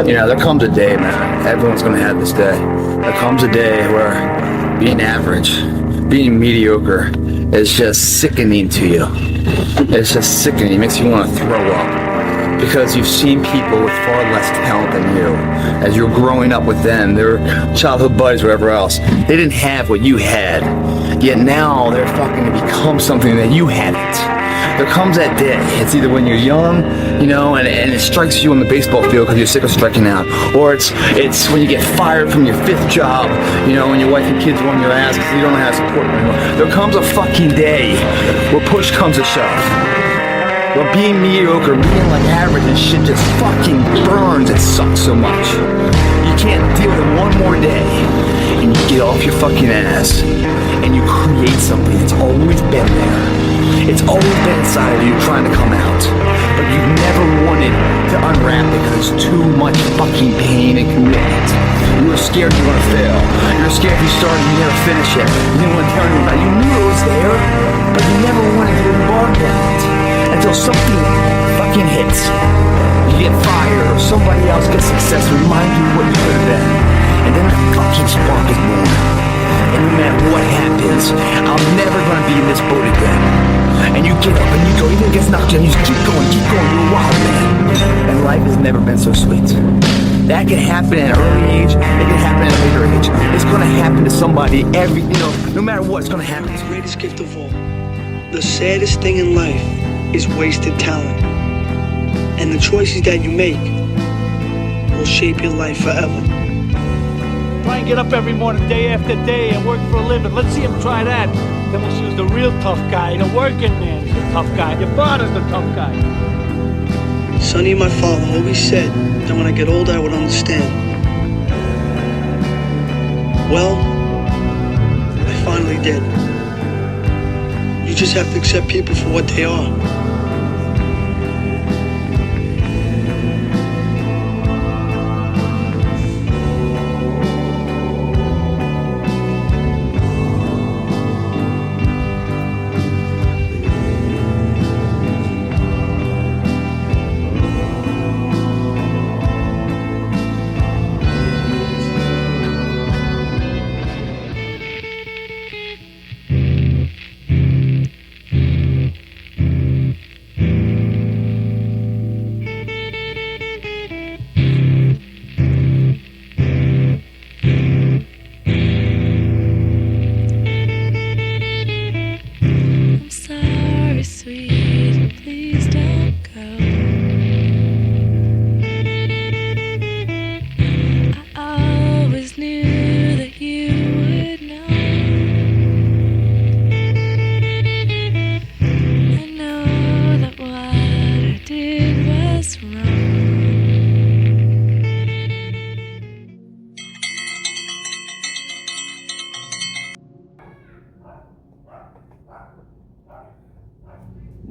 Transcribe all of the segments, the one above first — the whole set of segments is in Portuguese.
You know, there comes a day, man. Everyone's gonna have this day. There comes a day where being average, being mediocre is just sickening to you. It's just sickening. It makes you want to throw up. Because you've seen people with far less talent than you. As you're growing up with them, their childhood buddies, whatever else, they didn't have what you had. Yet now they're fucking to become something that you haven't. There comes that day. It's either when you're young, you know, and it strikes you on the baseball field because you're sick of striking out, or it's when you get fired from your 5th job, you know, and your wife and kids run your ass because you don't know how to support them anymore. There comes a fucking day where push comes to shove. Where being mediocre, being like average and shit just fucking burns. It sucks so much. You can't deal with it one more day, and you get off your fucking ass, and you create something that's always been there. It's always been inside of you trying to come out, but you've never wanted to unwrap it because it's too much fucking pain and commitment. You were scared you were gonna fail. You were scared you started and you never finish it. You didn't want to tell anyone about it. You knew it was there, but you never wanted to embark on it until something fucking hits. You get fired or somebody else gets success to remind you what you could have been. And then a fucking spark is born. And no matter what happens, I'm never gonna be in this boat again. And you get up and you go, even if it gets knocked down, you just keep going, you're a wild man. And life has never been so sweet. That can happen at an early age, it can happen at a later age. It's gonna happen to somebody no matter what, it's gonna happen. The greatest gift of all, the saddest thing in life is wasted talent. And the choices that you make will shape your life forever. Try and get up every morning, day after day, and work for a living. Let's see him try that. Then we'll choose the real tough guy. The working man's the tough guy. Your father's the tough guy. Sonny, my father, always said that when I get older, I would understand. Well, I finally did. You just have to accept people for what they are.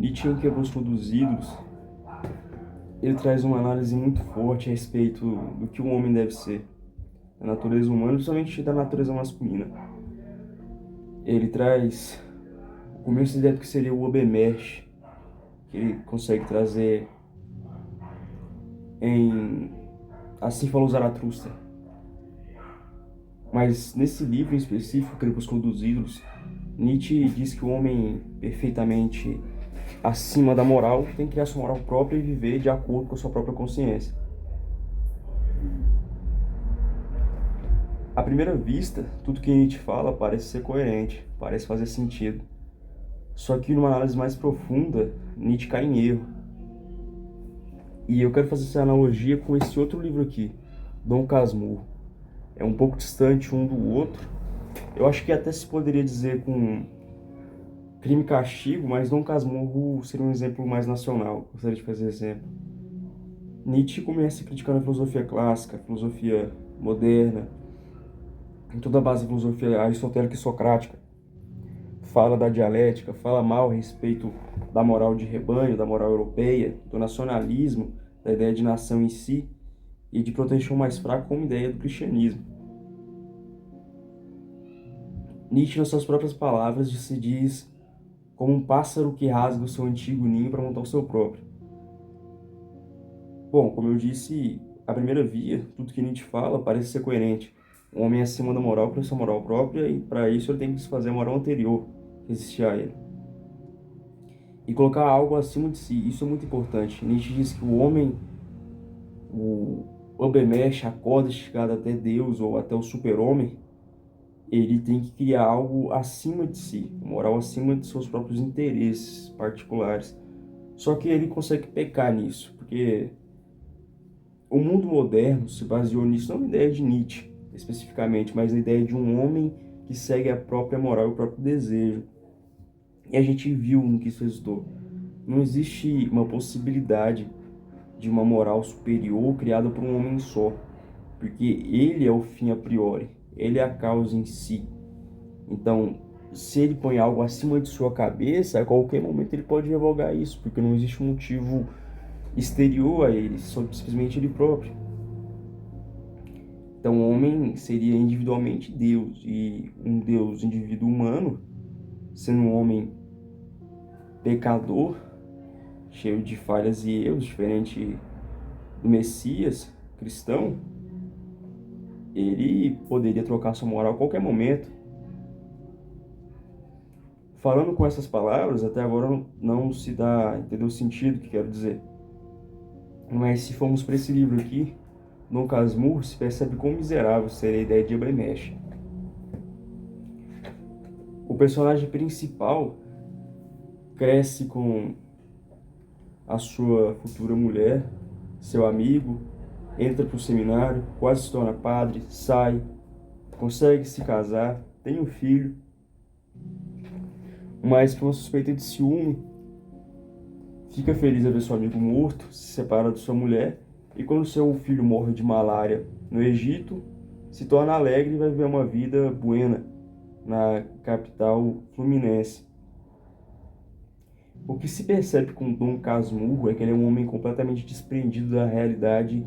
Nietzsche, em Quebrou os Todos os Ídolos, ele traz uma análise muito forte a respeito do que o homem deve ser, da natureza humana, principalmente da natureza masculina. Ele traz o começo da ideia do que seria o Obermensch, que ele consegue trazer em Assim Falou Zaratustra. Mas nesse livro em específico, Crepúsculo dos Ídolos, Nietzsche diz que o homem perfeitamente acima da moral tem que criar sua moral própria e viver de acordo com a sua própria consciência. À primeira vista, tudo que Nietzsche fala parece ser coerente, parece fazer sentido. Só que numa análise mais profunda, Nietzsche cai em erro. E eu quero fazer essa analogia com esse outro livro aqui, Dom Casmurro. É um pouco distante um do outro. Eu acho que até se poderia dizer com Crime e Castigo, mas Dom Casmurro seria um exemplo mais nacional. Gostaria de fazer exemplo. Nietzsche começa criticando a filosofia clássica, a filosofia moderna, em toda a base da filosofia aristotélica e socrática. Fala da dialética, fala mal a respeito da moral de rebanho, da moral europeia, do nacionalismo, da ideia de nação em si, e de proteger o mais fraco como ideia do cristianismo. Nietzsche, nas suas próprias palavras, se diz como um pássaro que rasga o seu antigo ninho para montar o seu próprio. Bom, como eu disse, à primeira via, tudo que Nietzsche fala parece ser coerente. O homem é acima da moral por sua moral própria e para isso ele tem que desfazer a moral anterior que existia a ele. E colocar algo acima de si, isso é muito importante. Nietzsche diz que o homem, o Obemesh, a corda esticada até Deus ou até o super-homem, ele tem que criar algo acima de si, moral acima de seus próprios interesses particulares. Só que ele consegue pecar nisso, porque o mundo moderno se baseou nisso, não na ideia de Nietzsche especificamente, mas na ideia de um homem que segue a própria moral e o próprio desejo. E a gente viu no que isso resultou. Não existe uma possibilidade de uma moral superior criada por um homem só, porque ele é o fim a priori, ele é a causa em si. Então, se ele põe algo acima de sua cabeça, a qualquer momento ele pode revogar isso, porque não existe um motivo exterior a ele, só simplesmente ele próprio. Então, o homem seria individualmente Deus, e um Deus indivíduo humano, sendo um homem pecador, cheio de falhas e erros, diferente do Messias cristão, ele poderia trocar sua moral a qualquer momento. Falando com essas palavras, até agora não se dá a entender o sentido que quero dizer. Mas se formos para esse livro aqui, Dom Casmurro, se percebe quão miserável seria a ideia de Obemesh. O personagem principal cresce com a sua futura mulher, seu amigo, entra para o seminário, quase se torna padre, sai, consegue se casar, tem um filho, mas por uma suspeita de ciúme, fica feliz a ver seu amigo morto, se separa de sua mulher, e quando seu filho morre de malária no Egito, se torna alegre e vai viver uma vida buena na capital fluminense. O que se percebe com Dom Casmurro é que ele é um homem completamente desprendido da realidade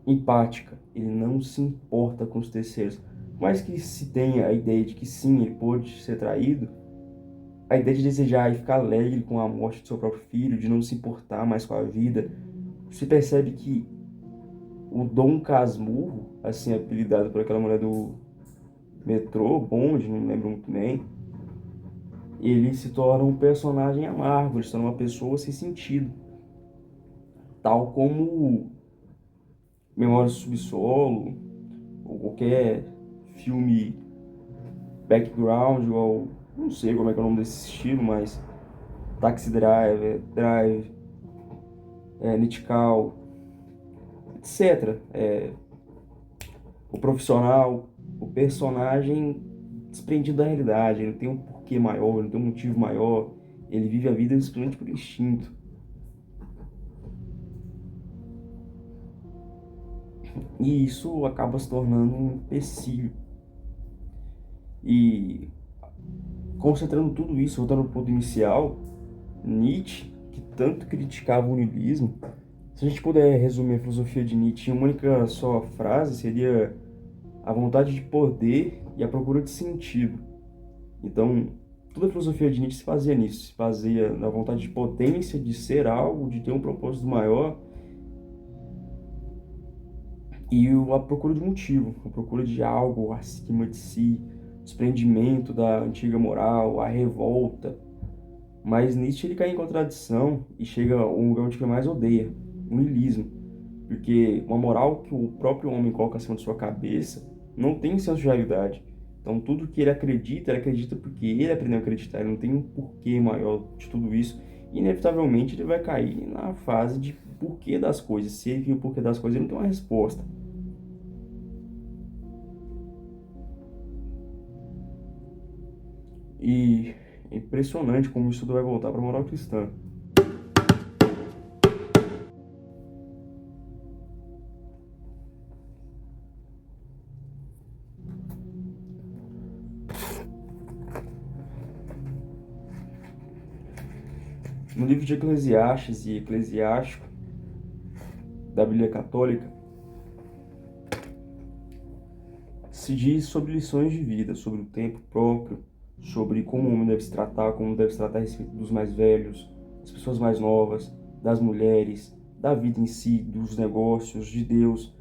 empática. Ele não se importa com os terceiros. Por mais que se tenha a ideia de que sim, ele pode ser traído, a ideia de desejar e ficar alegre com a morte do seu próprio filho, de não se importar mais com a vida, se percebe que o Dom Casmurro, assim apelidado por aquela mulher do metrô, bonde, não lembro muito bem, ele se torna um personagem amargo, ele se torna uma pessoa sem sentido. Tal como Memórias do Subsolo, ou qualquer filme background, ou não sei como é que é o nome desse estilo, mas Taxi Driver, Nitcal, etc. O profissional, o personagem desprendido da realidade, ele não tem um porquê maior, ele não tem um motivo maior, ele vive a vida simplesmente por instinto. E isso acaba se tornando um empecilho. E concentrando tudo isso, voltando ao ponto inicial, Nietzsche, que tanto criticava o niilismo, se a gente puder resumir a filosofia de Nietzsche em uma única só frase, seria a vontade de poder e a procura de sentido. Então, toda a filosofia de Nietzsche se baseia nisso, se baseia na vontade de potência, de ser algo, de ter um propósito maior, e a procura de motivo, a procura de algo acima de si, o desprendimento da antiga moral, a revolta. Mas Nietzsche ele cai em contradição e chega a um lugar onde ele mais odeia, o niilismo. Porque uma moral que o próprio homem coloca acima de sua cabeça não tem senso de realidade. Então tudo que ele acredita porque ele aprendeu a acreditar, ele não tem um porquê maior de tudo isso. E inevitavelmente ele vai cair na fase de porquê das coisas. Se ele viu o porquê das coisas, ele não tem uma resposta. E é impressionante como isso tudo vai voltar para a moral cristã. No livro de Eclesiastes e Eclesiástico, da Bíblia Católica, se diz sobre lições de vida, sobre o tempo próprio, sobre como o homem deve se tratar, como deve se tratar a respeito dos mais velhos, das pessoas mais novas, das mulheres, da vida em si, dos negócios, de Deus.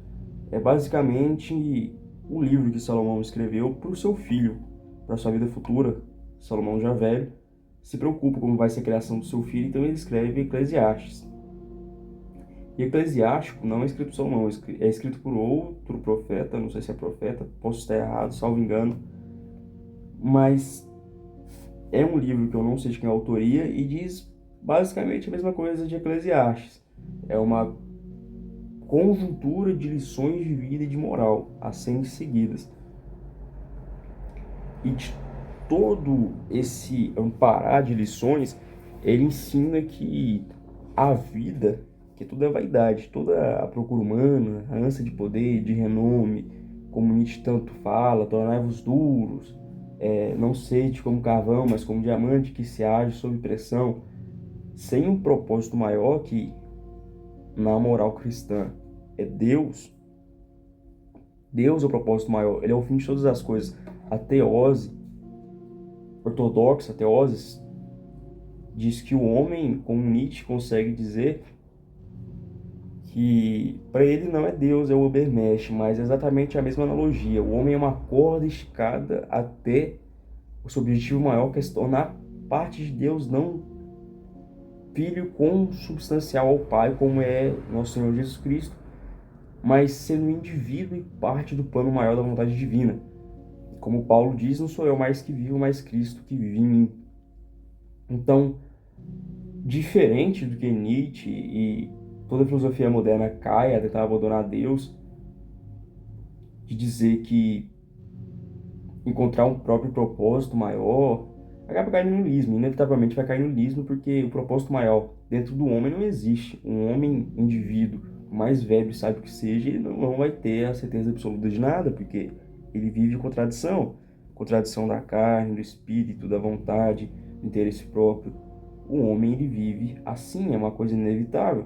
É basicamente o livro que Salomão escreveu para o seu filho, para a sua vida futura. Salomão já velho se preocupa como vai ser a criação do seu filho, então ele escreve Eclesiastes. E Eclesiástico não é escrito por Salomão, é escrito por outro profeta, não sei se é profeta, posso estar errado, salvo engano, mas é um livro que eu não sei de quem é a autoria e diz basicamente a mesma coisa de Eclesiastes. É uma conjuntura de lições de vida e de moral a serem seguidas. E de todo esse amparar de lições, ele ensina que a vida, que tudo é vaidade, toda a procura humana, a ânsia de poder, de renome, como Nietzsche tanto fala, tornai-vos duros, não sede como carvão, mas como diamante que se age sob pressão, sem um propósito maior que, na moral cristã, é Deus. Deus é o propósito maior, ele é o fim de todas as coisas. A teose ortodoxa, a teose, diz que o homem, como Nietzsche consegue dizer, que para ele não é Deus, é o Ubermensch, mas é exatamente a mesma analogia. O homem é uma corda esticada até o seu objetivo maior, que é se tornar parte de Deus, não filho consubstancial ao Pai, como é nosso Senhor Jesus Cristo, mas sendo um indivíduo e parte do plano maior da vontade divina. Como Paulo diz, não sou eu mais que vivo, mas Cristo que vive em mim. Então, diferente do que Nietzsche e toda a filosofia moderna cai a tentar abandonar Deus, de dizer que encontrar um próprio propósito maior, acaba caindo no niilismo, inevitavelmente vai cair no niilismo, porque o propósito maior dentro do homem não existe. Um homem, indivíduo, mais velho, sabe o que seja, ele não vai ter a certeza absoluta de nada, porque ele vive contradição da carne, do espírito, da vontade, do interesse próprio. O homem, ele vive assim, é uma coisa inevitável.